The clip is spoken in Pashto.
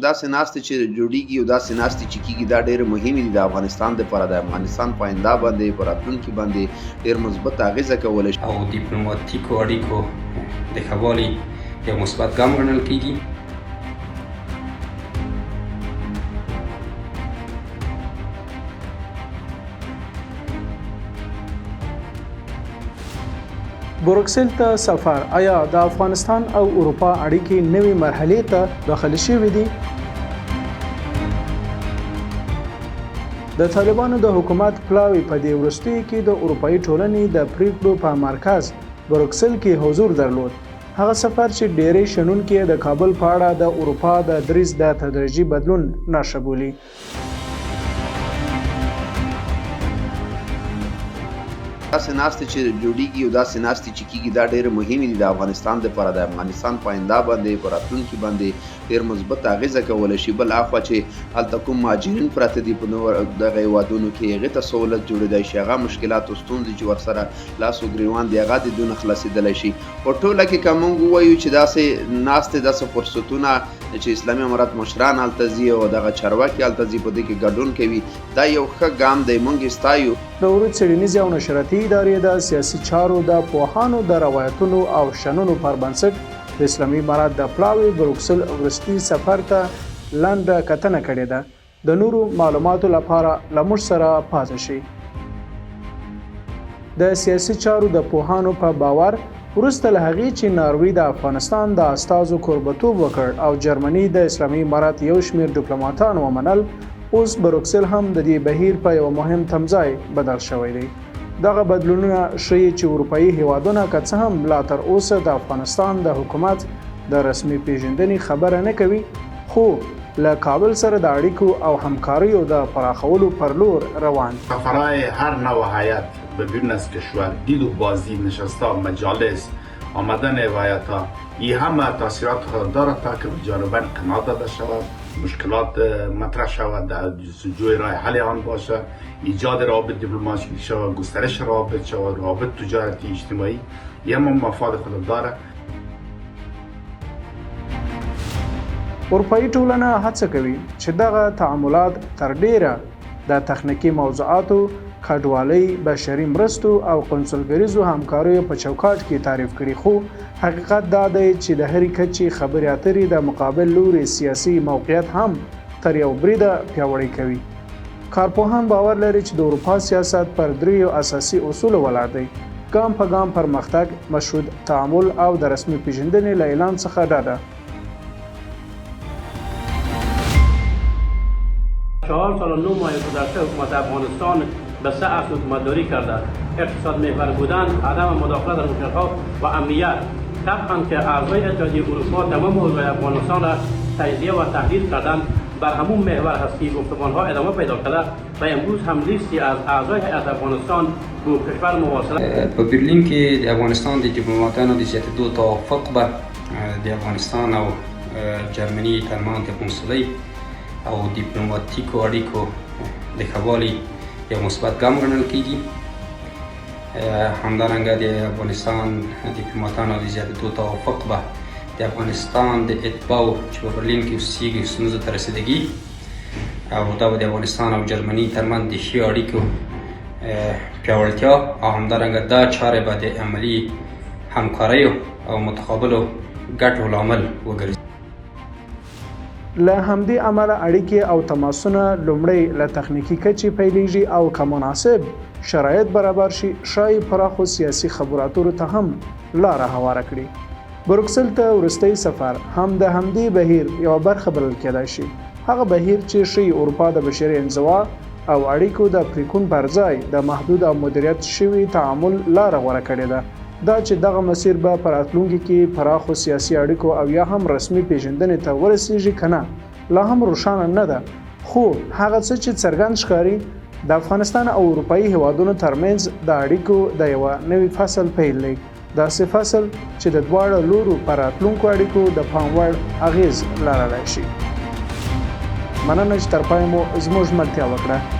داسې ناستې چې جوړیږي او داسې ناستې چې کیږي دا ډېرې مهمې دي د افغانستان دپاره د افغانستان په آینده باندې په راتلونکي باندې ډېر مثبت اغېزه کولی شي او دیپلوماتیکو اړیکو د ښه والي یو مثبت ګام ګڼل کیږي. بروکسل ته سفر آیا د افغانستان او اروپا اړیکې نوې مرحلې ته داخل شوې دي؟ د طالبانو د حکومت پلاوی په دې وروستیو کې د اروپایي ټولنې د پریکړو په مرکز بروکسل کې حضور درلود. هغه سفر چې ډېری شنونکي د کابل په اړه د اروپا د دریځ د تدریجي بدلون نښه بولي. داسې ناستې چې جوړیږي او داسې ناستې چې کیږي دا ډېرې مهمې دي د افغانستان دپاره د افغانستان په آینده باندې په راتلونکي باندې ډېر مثبت اغېزه کولی شي. بل اخوا چې هلته کوم مهاجرین پراته دي په دغه هېوادونو کې هغې ته سهولت جوړېدی شي، هغه مشکلات او ستونزې چې ورسره لاس و ګرېوان دي هغه د دوی نه خلاصېدلی شي. په ټوله کې که موږ ووایو چې داسې ناستې داسې فرصتونه چې اسلامي امارت مشران هلته ځي او دغه چارواکي هلته ځي په دې کې ګډون کوي، دا یو ښه ګام دی، موږ یې ستایو. د اورود څېړنیزې او نشراتي ادارې د سیاسي چارو د پوهانو د روایتونو او شننو پر بنسټ د اسلامي امارت د پلاوي بروکسل وروستي سفر ته لنډه کتنه کړې ده. د نورو معلوماتو لپاره له موږ سره پاتې شئ. د سیاسي چارو د پوهانو په باور وروسته له هغې چې ناروې د افغانستان د استازو کوربتوب وکړ او جرمني د اسلامي امارت یو شمېر ډیپلوماتان ومنل، اوس بروکسل هم د دې بهیر په یو مهم تمځای بدل شوی دی. دغه بدلونونه ښیي چې اروپایي هیوادونه که څه هم لا تر اوسه د افغانستان د حکومت د رسمي پیژندنې خبره نه کوي، خو له کابل سره د اړیکو او همکاریو د پراخولو پر لور روان. سفرهای هر نوع هیئت به بیرون از کشور، دید و بازی، نشست‌ها، مجالس، آمدن هیئت‌ها، این همه تاثیرات خود دارد تا که به جانبین قناعت داده شود، مشکلات مطرح شود، در جستجوی راه حل آن باشد، ایجاد روابط دیپلماتیک شود، گسترش روابط شود، روابط تجارتی اجتماعی، این هم مفاد خود دارد. اروپایي ټولنه هڅه کوي چې دغه تعاملات تر ډیره د تخنیکي موضوعاتو، کډوالۍ، بشري مرستو او قونسلګریزو همکاریو په چوکاټ کې تعریف کړي، خو حقیقت دا دی چې د هرې کچې خبرې اترې د مقابل لوري سیاسي موقعیت هم تر یو بریده پیاوړی کوي. کارپوهان باور لري چې د اروپا سیاست پر دریو اساسي اصولو ولاړ دی: ګام په ګام پرمختګ، مشروط تعامل او د رسمي پیژندنې له اعلان څخه ډډه. 4 سال و 9 ماه گذشته حکومت افغانستان به 3 اصل حکومتداری کرده: اقتصاد محور بودن، عدم مداخله در مشکلات و امنیت. طبعا که اعضای اتحادیه اروپا تمام حقوق افغانستان را تجزیه و تحلیل کردند، بر همون محور هست که گفتمان‌ها ادامه پیدا کرده و امروز هم لیستی از اعضای هیئت افغانستان با کشور مواصله. په برلین کې د افغانستان د دیپلوماتانو د زیاتېدو توافق به د افغانستان او جرمني ترمنځ د قونسلۍ او دیپلوماتیکو اړیکو د ښه والي یو مثبت ګام ګڼل کیږي. همدارنګه د افغانستان دیپلوماتانو د زیاتېدو توافق به د افغانستان د اتباعو چې په برلین کې اوسېږي ستونزو ته رسېدګي او دا به د افغانستان او جرمني ترمنځ د ښې اړیکو پیاوړتیا او همدارنګه دا چارې به د عملي همکاریو او متقابلو ګټو لامل وګرځي. له همدې امله اړیکې او تماسونه لومړی له تخنیکي کچې پیلېږي او که مناسب شرایط برابر شي ښایي پراخو سیاسي خبرو اترو ته هم لاره هواره کړي. بروکسل ته وروستی سفر هم د همدې بهیر یوه برخه بلل کېدای شي. هغه بهیر چې ښیي اروپا د بشري انزوا او اړیکو د پریکون پر ځای د محدود او مدیریت شوي تعامل لاره غوره کړې ده. دا چې دغه مسیر به په راتلونکي کې پراخو سیاسي اړیکو او یا هم رسمي پیژندنې ته ورسیږي که نه لا هم روښانه نه ده، خو هغه څه چې څرګند ښکاري د افغانستان او اروپایي هیوادونو ترمنځ د اړیکو د یوه نوي فصل پیل دی. داسې فصل چې د دواړو لورو پر راتلونکو اړیکو د پام وړ اغیز لرلی شي. مننه چې تر پایه مو زموږ ملتیا وکړه.